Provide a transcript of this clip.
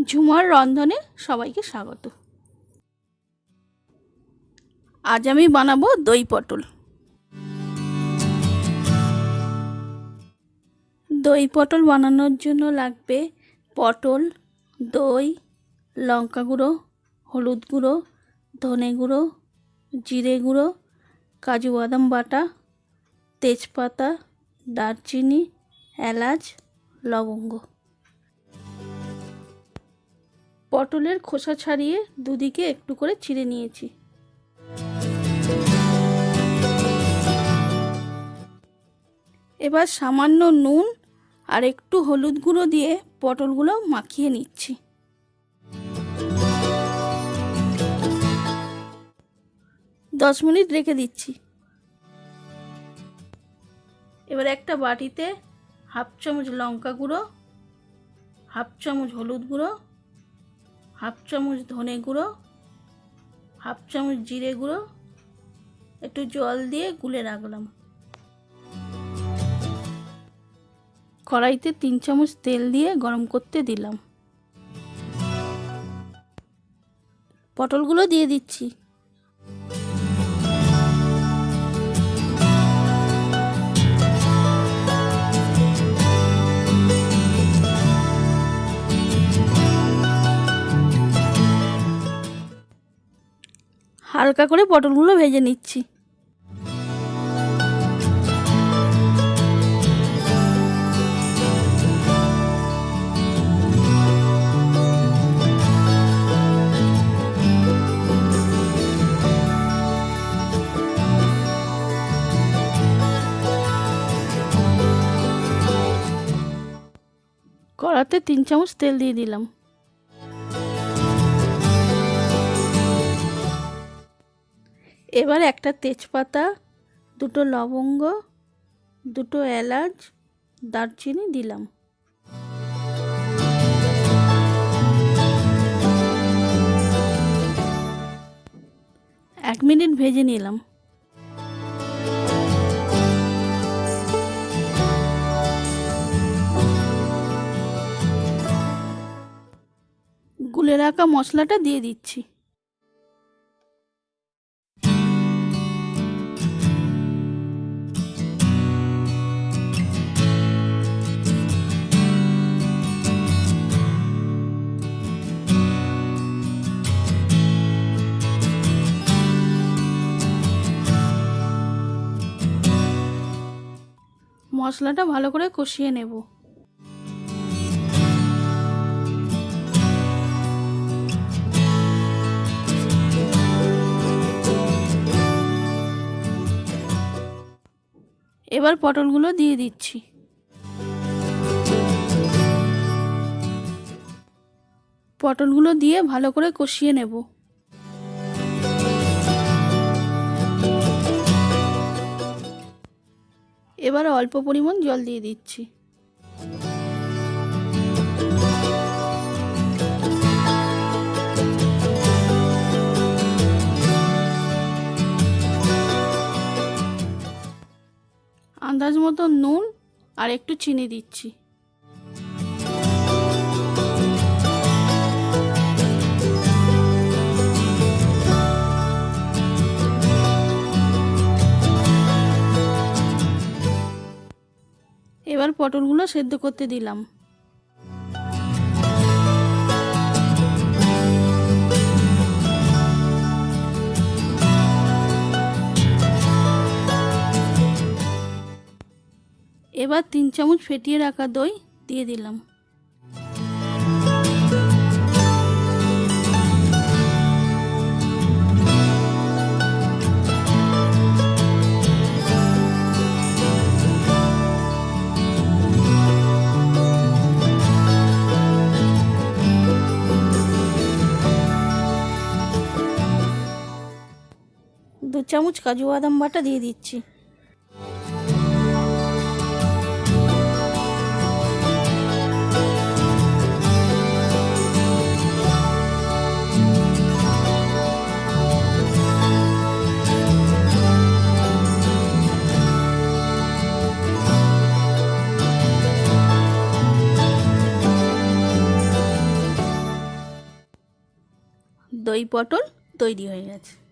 ঝুমার রন্ধনে সবাইকে স্বাগত। আজ আমি বানাবো দই পটল। দই পটল বানানোর জন্য লাগবে পটল, দই, লঙ্কা গুঁড়ো, হলুদ গুঁড়ো, ধনে গুঁড়ো, জিরে গুঁড়ো, কাজু বাদাম বাটা, তেজপাতা, দারচিনি, এলাচ, লবঙ্গ। পটলের খোসা ছাড়িয়ে দুদিকে একটু করে চিড়ে নিয়েছি। এবার সামান্য নুন আর একটু হলুদ গুঁড়ো দিয়ে পটলগুলো মাখিয়ে নিচ্ছি। দশ মিনিট রেখে দিচ্ছি। এবার একটা বাটিতে হাফ চামচ লঙ্কা গুঁড়ো, হাফ চামচ হলুদ গুঁড়ো, হাফ চামচ ধনে গুঁড়ো, হাফ চামচ জিরে গুঁড়ো একটু জল দিয়ে গুলে রাখলাম। কড়াইতে 3 চামচ তেল দিয়ে গরম করতে দিলাম। পটলগুলো দিয়ে দিচ্ছি। হালকা করে পটলগুলো ভেজে নিচ্ছি। কড়াতে 3 চামচ তেল দিয়ে দিলাম। এবার একটা তেজপাতা, দুটো লবঙ্গ, দুটো এলাচ, দারচিনি দিলাম। এক মিনিট ভেজে নিলাম। গুলে রাখা মশলাটা দিয়ে দিচ্ছি। মশলাটা ভালো করে কষিয়ে নেব। এবার পটলগুলো দিয়ে দিচ্ছি। পটলগুলো দিয়ে ভালো করে কষিয়ে নেব। এবার অল্প পরিমাণ জল দিয়ে দিচ্ছি। আন্দাজ মতো নুন আর একটু চিনি দিচ্ছি। এবার পটলগুলো সেদ্ধ করতে দিলাম। এবার 3 চামচ ফেটিয়ে রাখা দই দিয়ে দিলাম। দু চামচ কাজু বাদাম বাটা দিয়ে দিচ্ছি। দই পটল তৈরি হয়ে গেছে।